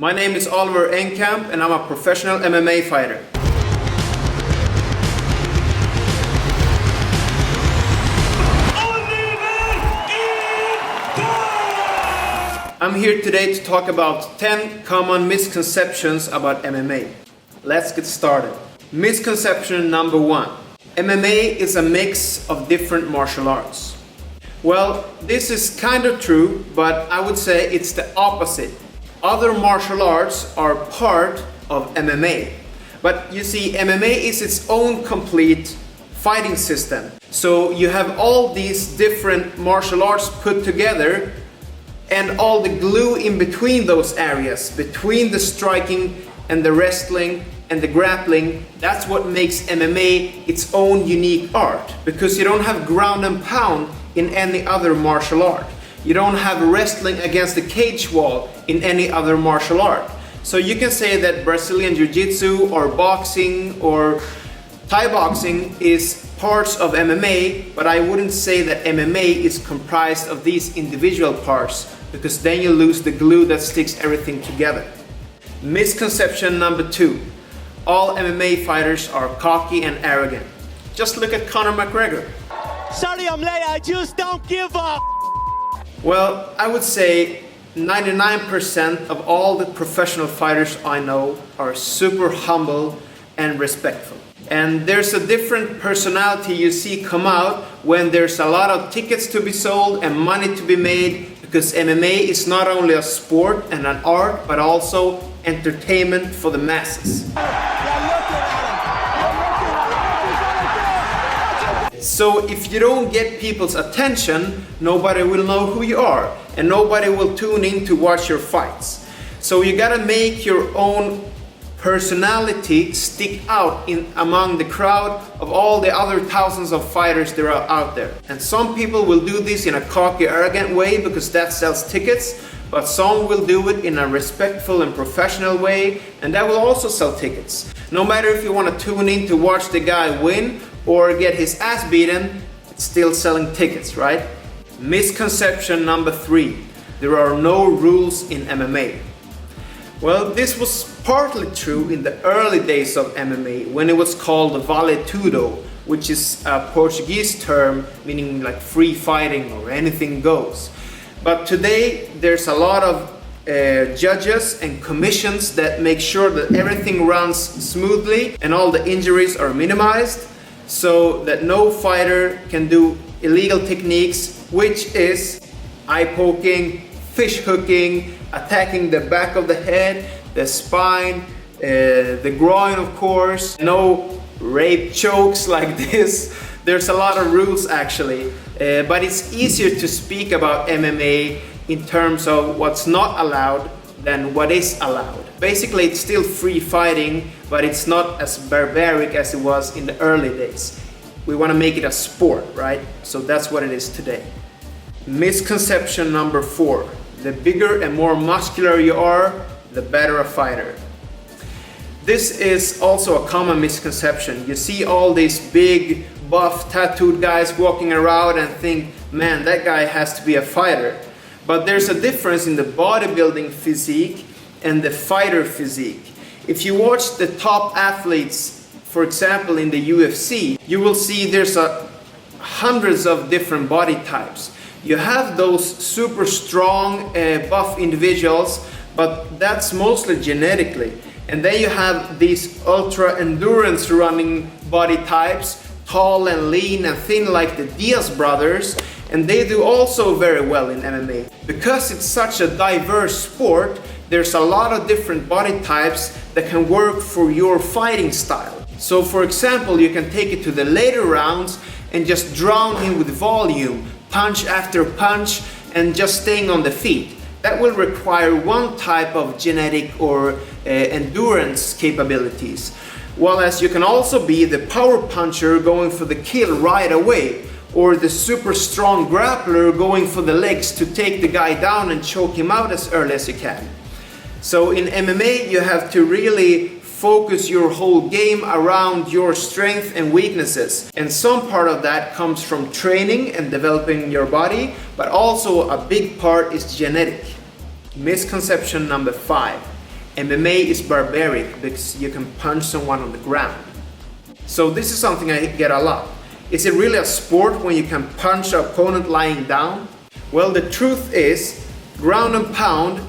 My name is Oliver Enkamp and I'm a professional MMA fighter. I'm here today to talk about 10 common misconceptions about MMA. Let's get started. Misconception number 1. MMA is a mix of different martial arts. Well, this is kind of true, but I would say it's the opposite. Other martial arts are part of MMA. But you see, MMA is its own complete fighting system. So you have all these different martial arts put together and all the glue in between those areas, between the striking and the wrestling and the grappling. That's what makes MMA its own unique art, because you don't have ground and pound in any other martial art. You don't have wrestling against the cage wall in any other martial art. So you can say that Brazilian Jiu-Jitsu or boxing or Thai boxing is parts of MMA, but I wouldn't say that MMA is comprised of these individual parts, because then you lose the glue that sticks everything together. Misconception number 2. All MMA fighters are cocky and arrogant. Just look at Conor McGregor. Sorry I'm late, I just don't give a. Well, I would say 99% of all the professional fighters I know are super humble and respectful. And there's a different personality you see come out when there's a lot of tickets to be sold and money to be made, because MMA is not only a sport and an art, but also entertainment for the masses. So if you don't get people's attention, nobody will know who you are and nobody will tune in to watch your fights. So you gotta make your own personality stick out in among the crowd of all the other thousands of fighters that are out there. And some people will do this in a cocky, arrogant way because that sells tickets, but some will do it in a respectful and professional way, and that will also sell tickets. No matter if you want to tune in to watch the guy win or get his ass beaten, it's still selling tickets, right? Misconception number 3. There are no rules in MMA. Well, this was partly true in the early days of MMA, when it was called Vale Tudo, which is a Portuguese term meaning like free fighting or anything goes. But today there's a lot of judges and commissions that make sure that everything runs smoothly and all the injuries are minimized, so that no fighter can do illegal techniques, which is eye poking, fish hooking, attacking the back of the head, the spine, the groin, of course. No rape chokes like this. There's a lot of rules actually, but it's easier to speak about MMA in terms of what's not allowed than what is allowed. Basically, it's still free fighting, but it's not as barbaric as it was in the early days. We want to make it a sport, right? So that's what it is today. Misconception number 4. The bigger and more muscular you are, the better a fighter. This is also a common misconception. You see all these big, buff, tattooed guys walking around and think, man, that guy has to be a fighter. But there's a difference in the bodybuilding physique and the fighter physique. If you watch the top athletes, for example in the UFC, you will see there's hundreds of different body types. You have those super strong, buff individuals, but that's mostly genetically. And then you have these ultra endurance running body types, tall and lean and thin like the Diaz brothers, and they do also very well in MMA. Because it's such a diverse sport, there's a lot of different body types that can work for your fighting style. So for example, you can take it to the later rounds and just drown him with volume, punch after punch, and just staying on the feet. That will require one type of genetic or endurance capabilities. While as you can also be the power puncher going for the kill right away, or the super strong grappler going for the legs to take the guy down and choke him out as early as you can. So in MMA you have to really focus your whole game around your strengths and weaknesses. And some part of that comes from training and developing your body, but also a big part is genetic. Misconception number 5. MMA is barbaric because you can punch someone on the ground. So this is something I get a lot. Is it really a sport when you can punch an opponent lying down? Well, the truth is, ground and pound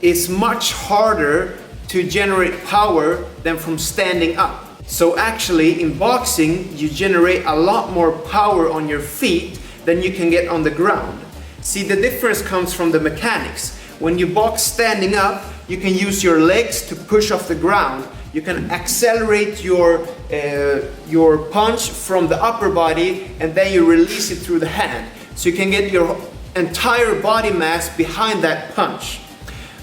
is much harder to generate power than from standing up. So actually, in boxing, you generate a lot more power on your feet than you can get on the ground. See, the difference comes from the mechanics. When you box standing up, you can use your legs to push off the ground. You can accelerate your punch from the upper body, and then you release it through the hand. So you can get your entire body mass behind that punch.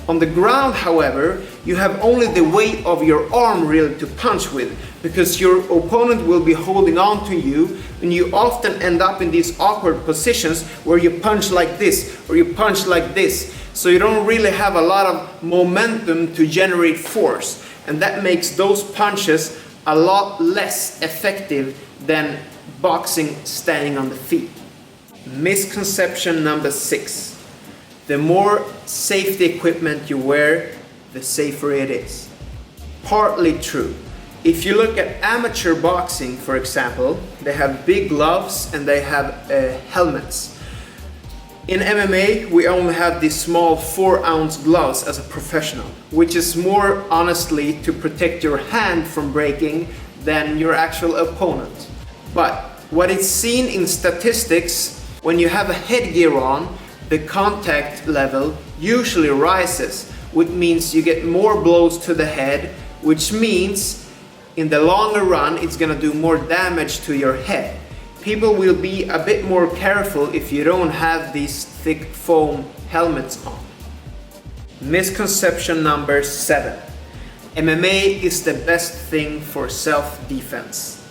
On the ground, however, you have only the weight of your arm really to punch with, because your opponent will be holding on to you, and you often end up in these awkward positions where you punch like this or you punch like this. So you don't really have a lot of momentum to generate force, and that makes those punches a lot less effective than boxing standing on the feet. Misconception number 6. The more safety equipment you wear, the safer it is. Partly true. If you look at amateur boxing, for example, they have big gloves and they have helmets. In MMA, we only have these small 4-ounce gloves as a professional, which is more honestly to protect your hand from breaking than your actual opponent. But what is seen in statistics, when you have a headgear on, the contact level usually rises, which means you get more blows to the head, which means in the longer run it's gonna do more damage to your head. People will be a bit more careful if you don't have these thick foam helmets on. Misconception number 7. MMA is the best thing for self-defense.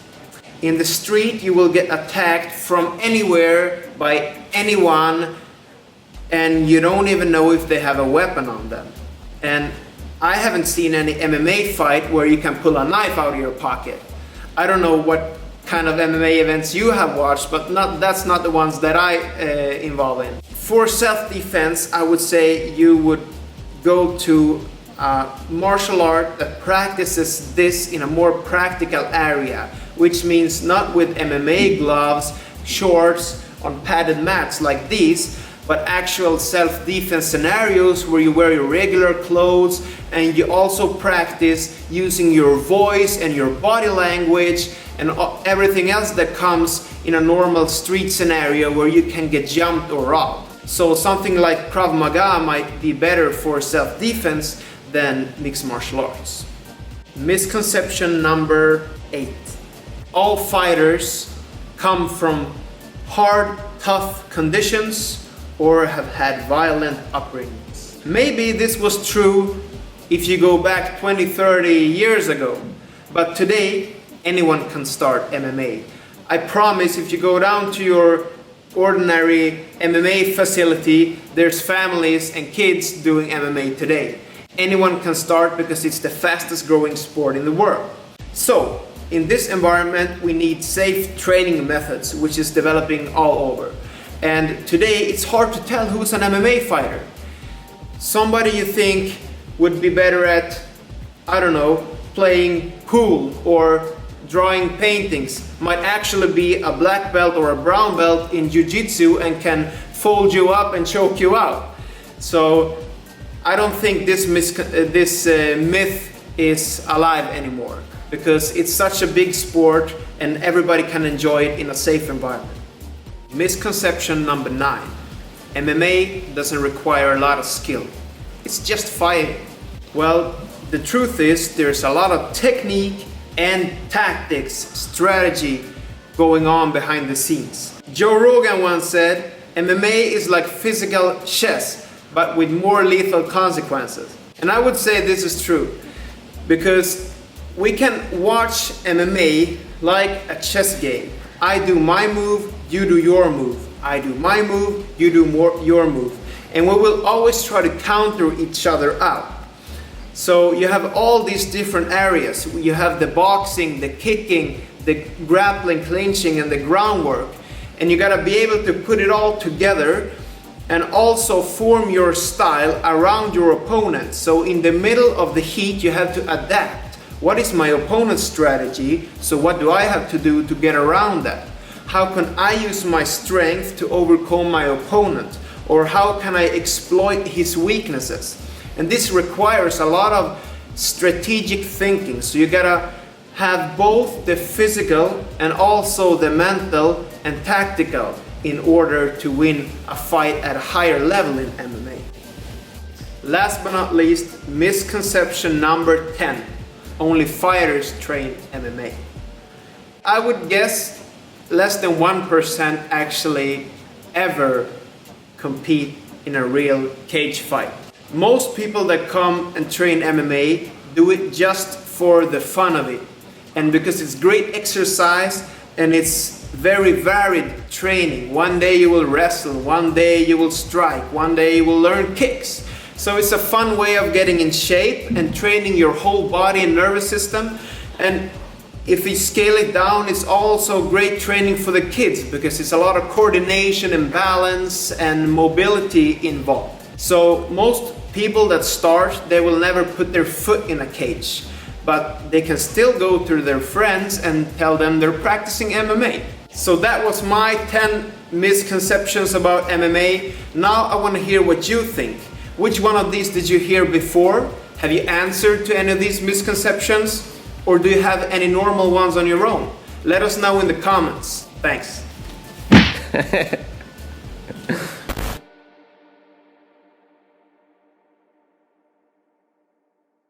In the street you will get attacked from anywhere by anyone, and you don't even know if they have a weapon on them. And I haven't seen any MMA fight where you can pull a knife out of your pocket. I don't know what kind of MMA events you have watched, but that's not the ones that I involve in. For self-defense, I would say you would go to a martial art that practices this in a more practical area, which means not with MMA gloves, shorts, on padded mats like these, but actual self-defense scenarios where you wear your regular clothes and you also practice using your voice and your body language and everything else that comes in a normal street scenario where you can get jumped or robbed. So something like Krav Maga might be better for self-defense than mixed martial arts. Misconception number 8. All fighters come from hard, tough conditions or have had violent upbringings. Maybe this was true if you go back 20-30 years ago, but today anyone can start MMA. I promise if you go down to your ordinary MMA facility, there's families and kids doing MMA today. Anyone can start because it's the fastest growing sport in the world. So, in this environment we need safe training methods, which is developing all over. And today it's hard to tell who's an MMA fighter. Somebody you think would be better at, I don't know, playing pool or drawing paintings might actually be a black belt or a brown belt in jiu-jitsu and can fold you up and choke you out. So I don't think this myth is alive anymore, because it's such a big sport and everybody can enjoy it in a safe environment. Misconception number 9. MMA doesn't require a lot of skill. It's just fighting. Well, the truth is there's a lot of technique and tactics, strategy going on behind the scenes. Joe Rogan once said, MMA is like physical chess, but with more lethal consequences. And I would say this is true, because we can watch MMA like a chess game. I do my move, you do your move. I do my move, you do your move. And we will always try to counter each other out. So you have all these different areas. You have the boxing, the kicking, the grappling, clinching, and the groundwork. And you gotta be able to put it all together and also form your style around your opponent. So in the middle of the heat, you have to adapt. What is my opponent's strategy? So what do I have to do to get around that? How can I use my strength to overcome my opponent? Or how can I exploit his weaknesses? And this requires a lot of strategic thinking. So you gotta have both the physical and also the mental and tactical in order to win a fight at a higher level in MMA. Last but not least, misconception number 10. Only fighters train MMA. I would guess less than 1% actually ever compete in a real cage fight. Most people that come and train MMA do it just for the fun of it, and because it's great exercise and it's very varied training. One day you will wrestle, one day you will strike, one day you will learn kicks. So it's a fun way of getting in shape and training your whole body and nervous system. And if we scale it down, it's also great training for the kids because it's a lot of coordination and balance and mobility involved. So most people that start, they will never put their foot in a cage, but they can still go to their friends and tell them they're practicing MMA. So that was my 10 misconceptions about MMA. Now I want to hear what you think. Which one of these did you hear before? Have you answered to any of these misconceptions? Or do you have any normal ones on your own? Let us know in the comments. Thanks.